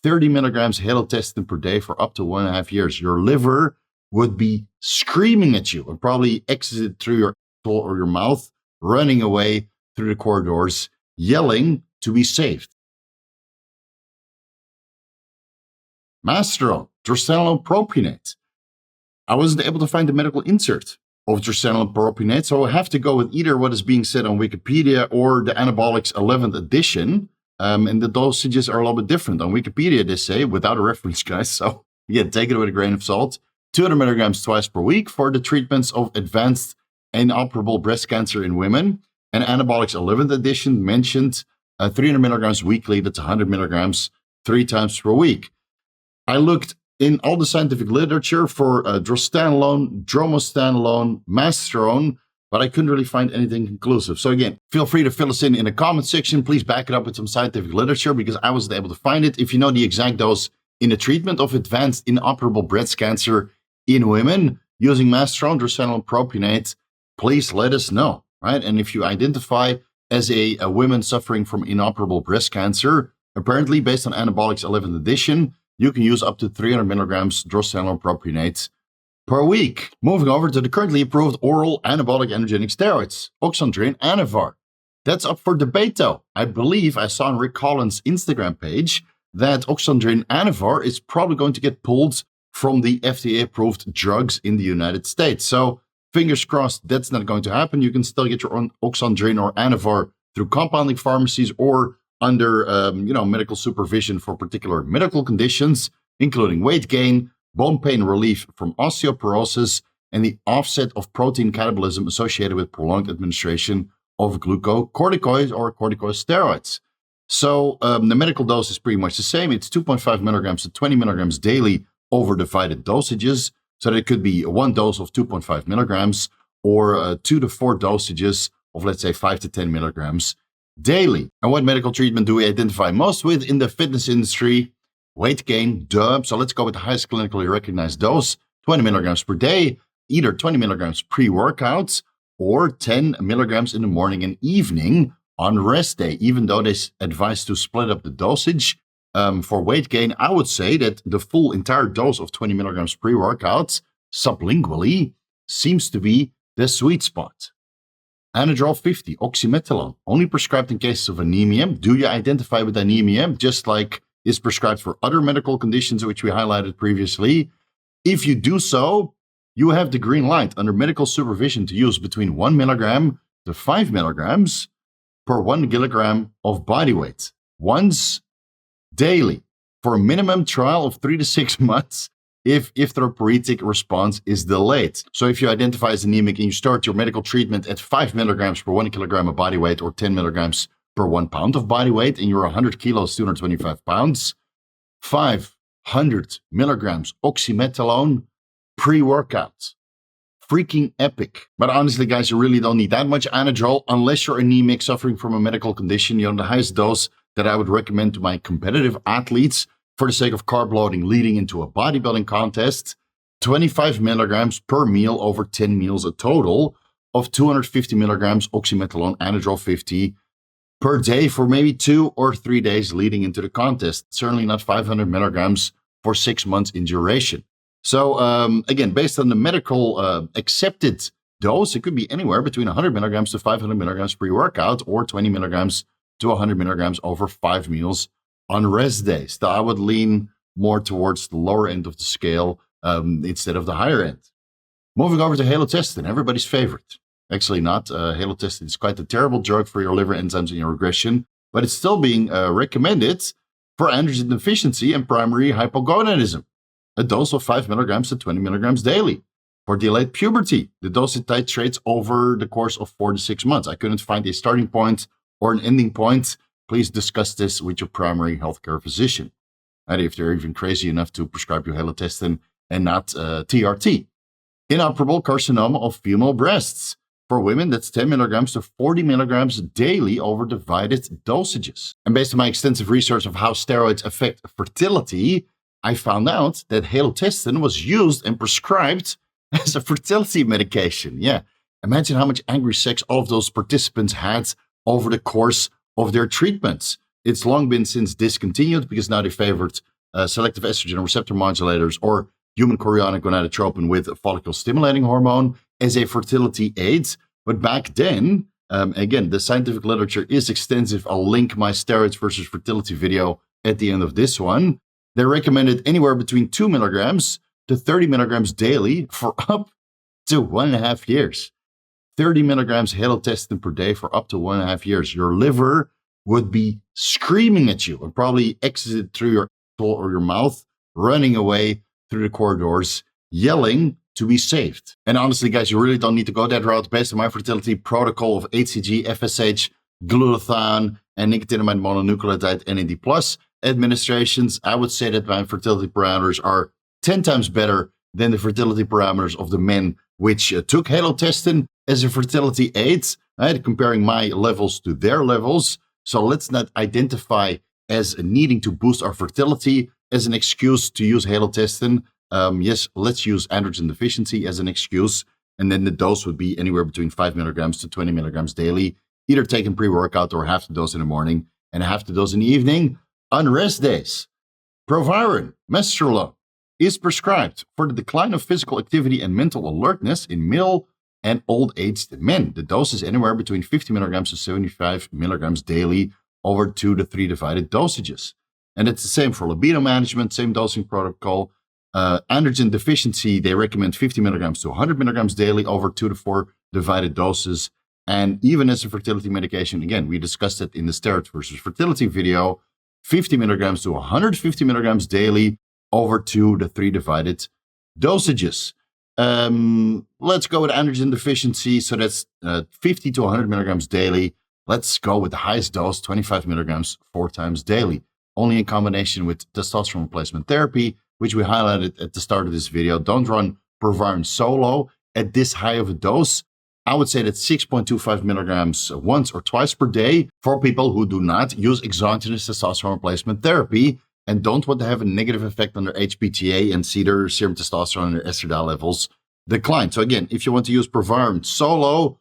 30 milligrams halotestin per day for up to 1.5 years. Your liver would be screaming at you and probably exit through your asshole or your mouth, running away through the corridors, yelling to be saved. Masteron, Drostanolone Propionate. I wasn't able to find the medical insert of Drostanolone Propionate, so I have to go with either what is being said on Wikipedia or the Anabolics 11th edition. And the dosages are a little bit different. On Wikipedia, they say, without a reference, guys, so again, take it with a grain of salt, 200 milligrams twice per week for the treatments of advanced inoperable breast cancer in women. And Anabolics 11th edition mentioned 300 milligrams weekly, that's 100 milligrams 3 times per week. I looked in all the scientific literature for Drostanolone, Dromostanolone, Masteron, but I couldn't really find anything conclusive. So again, feel free to fill us in the comment section. Please back it up with some scientific literature because I wasn't able to find it. If you know the exact dose in the treatment of advanced inoperable breast cancer in women using Masteron, Drostanolone Propionate, please let us know, right? And if you identify as a woman suffering from inoperable breast cancer, apparently based on Anabolics 11th edition, you can use up to 300 milligrams Drostanolone Propionate per week. Moving over to the currently approved oral anabolic androgenic steroids, Oxandrin, Anavar. That's up for debate though. I believe I saw on Rick Collins' Instagram page that Oxandrin Anavar is probably going to get pulled from the FDA-approved drugs in the United States. So fingers crossed that's not going to happen. You can still get your own Oxandrin or Anavar through compounding pharmacies or under medical supervision for particular medical conditions, including weight gain, bone pain relief from osteoporosis, and the offset of protein catabolism associated with prolonged administration of glucocorticoids or corticosteroids. So the medical dose is pretty much the same. It's 2.5 milligrams to 20 milligrams daily over divided dosages. So that it could be one dose of 2.5 milligrams or 2 to 4 dosages of, let's say, 5 to 10 milligrams daily. And what medical treatment do we identify most with in the fitness industry? Weight gain, duh. So let's go with the highest clinically recognized dose, 20 milligrams per day, either 20 milligrams pre-workouts or 10 milligrams in the morning and evening on rest day. Even though they advise to split up the dosage for weight gain, I would say that the full entire dose of 20 milligrams pre-workouts sublingually seems to be the sweet spot. Anadrol 50, Oxymetholone, only prescribed in cases of anemia. Do you identify with anemia, just like is prescribed for other medical conditions which we highlighted previously? If you do so, you have the green light under medical supervision to use between 1 milligram to 5 milligrams per 1 kilogram of body weight, once daily, for a minimum trial of 3 to 6 months if erythropoietic response is delayed. So if you identify as anemic and you start your medical treatment at 5 milligrams per 1 kilogram of body weight or 10 milligrams per 1 pound of body weight, and you're 100 kilos, 225 pounds, 500 milligrams Oxymetholone pre-workout. Freaking epic. But honestly, guys, you really don't need that much Anadrol unless you're anemic, suffering from a medical condition. You know, the highest dose that I would recommend to my competitive athletes for the sake of carb loading leading into a bodybuilding contest, 25 milligrams per meal over 10 meals, a total of 250 milligrams Oxymetholone, Anadrol 50 per day for maybe 2 or 3 days leading into the contest. Certainly not 500 milligrams for 6 months in duration. So again, based on the medical accepted dose, it could be anywhere between 100 milligrams to 500 milligrams pre-workout or 20 milligrams to 100 milligrams over 5 meals on rest days. So I would lean more towards the lower end of the scale instead of the higher end. Moving over to Halotestin, everybody's favorite. Actually not. Halotestin is quite a terrible drug for your liver enzymes and your regression, but it's still being recommended for androgen deficiency and primary hypogonadism. A dose of 5 milligrams to 20 milligrams daily. For delayed puberty, the dose titrates over the course of 4 to 6 months. I couldn't find a starting point or an ending point. Please discuss this with your primary healthcare physician. And if they're even crazy enough to prescribe you Halotestin and not TRT. Inoperable carcinoma of female breasts. For women, that's 10 milligrams to 40 milligrams daily over divided dosages. And based on my extensive research of how steroids affect fertility, I found out that Halotestin was used and prescribed as a fertility medication. Yeah, imagine how much angry sex all of those participants had over the course of their treatments. It's long been since discontinued because now they favored selective estrogen receptor modulators, or human chorionic gonadotropin with follicle-stimulating hormone as a fertility aid. But back then, again, the scientific literature is extensive. I'll link my steroids versus fertility video at the end of this one. They recommended anywhere between 2 milligrams to 30 milligrams daily for up to 1.5 years. 30 milligrams halotestin per day for up to 1.5 years. Your liver would be screaming at you and probably exit through your asshole or your mouth, running away through the corridors, yelling to be saved. And honestly, guys, you really don't need to go that route. Based on my fertility protocol of HCG, FSH, glutathione, and nicotinamide mononucleotide NAD+ administrations, I would say that my fertility parameters are 10 times better than the fertility parameters of the men which took halotestin as a fertility aid, right? Comparing my levels to their levels. So let's not identify as needing to boost our fertility as an excuse to use halotestin. Yes, let's use androgen deficiency as an excuse. And then the dose would be anywhere between 5 milligrams to 20 milligrams daily, either taken pre-workout or half the dose in the morning and half the dose in the evening on rest days. Proviron, Mesterolone, is prescribed for the decline of physical activity and mental alertness in middle and old-aged men. The dose is anywhere between 50 milligrams to 75 milligrams daily over 2 to 3 divided dosages. And it's the same for libido management, same dosing protocol. Androgen deficiency, they recommend 50 milligrams to 100 milligrams daily over 2 to 4 divided doses. And even as a fertility medication, again, we discussed it in the steroid versus fertility video, 50 milligrams to 150 milligrams daily over 2 to 3 divided dosages. Let's go with androgen deficiency. So that's 50 to 100 milligrams daily. Let's go with the highest dose, 25 milligrams 4 times daily, only in combination with testosterone replacement therapy, which we highlighted at the start of this video. Don't run Proviron solo at this high of a dose. I would say that 6.25 milligrams once or twice per day for people who do not use exogenous testosterone replacement therapy and don't want to have a negative effect on their HPTA and see their serum testosterone and their estradiol levels decline. So again, if you want to use Proviron solo,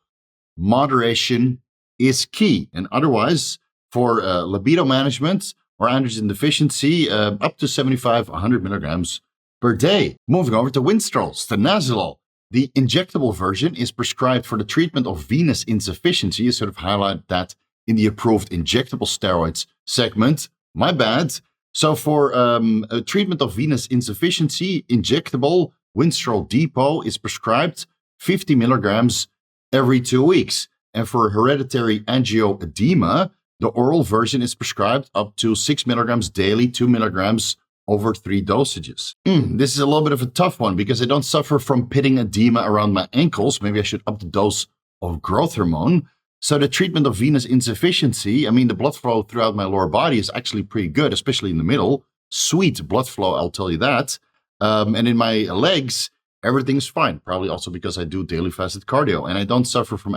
moderation is key. And otherwise, for libido management or androgen deficiency, up to 75, 100 milligrams per day. Moving over to Winstrol, Stanozolol. The injectable version is prescribed for the treatment of venous insufficiency. You sort of highlight that in the approved injectable steroids segment. My bad. So for a treatment of venous insufficiency, injectable Winstrol Depot is prescribed 50 milligrams every 2 weeks. And for hereditary angioedema, the oral version is prescribed up to 6 milligrams daily, 2 milligrams over 3 dosages. This is a little bit of a tough one because I don't suffer from pitting edema around my ankles. Maybe I should up the dose of growth hormone. So the treatment of venous insufficiency, I mean, the blood flow throughout my lower body is actually pretty good, especially in the middle. Sweet blood flow, I'll tell you that. And in my legs, everything's fine. Probably also because I do daily fasted cardio and I don't suffer from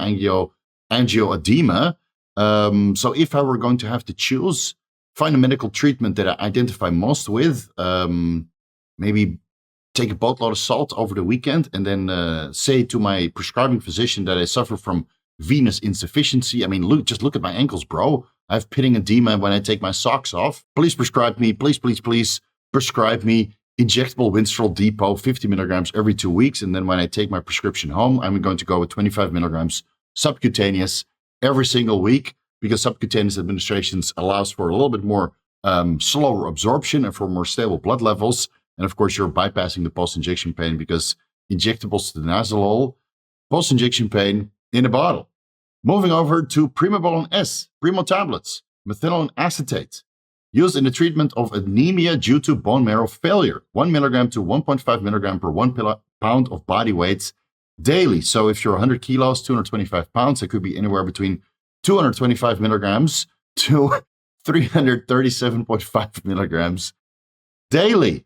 angioedema. So if I were going to have to choose, find a medical treatment that I identify most with, maybe take a boatload of salt over the weekend and then say to my prescribing physician that I suffer from venous insufficiency. I mean, just look at my ankles, bro. I have pitting edema when I take my socks off. Please prescribe me, please prescribe me injectable Winstrol Depot, 50 milligrams every 2 weeks. And then when I take my prescription home, I'm going to go with 25 milligrams subcutaneous every single week, because subcutaneous administrations allows for a little bit more slower absorption and for more stable blood levels. And of course, you're bypassing the post-injection pain because injectable stanozolol, post-injection pain in a bottle. Moving over to Primobolan S, Primo tablets, Methenolone acetate, used in the treatment of anemia due to bone marrow failure, 1 milligram to 1.5 milligram per 1 pound of body weight daily. So if you're 100 kilos, 225 pounds, it could be anywhere between 225 milligrams to 337.5 milligrams daily.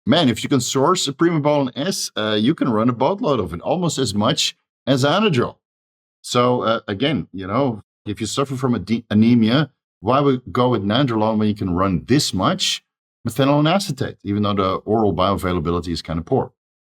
Man, if you can source a Primobolan S, you can run a boatload of it, almost as much as Anadrol. So again, you know, if you suffer from anemia, why would go with Nandrolone when you can run this much Methenolone acetate, even though the oral bioavailability is kind of poor?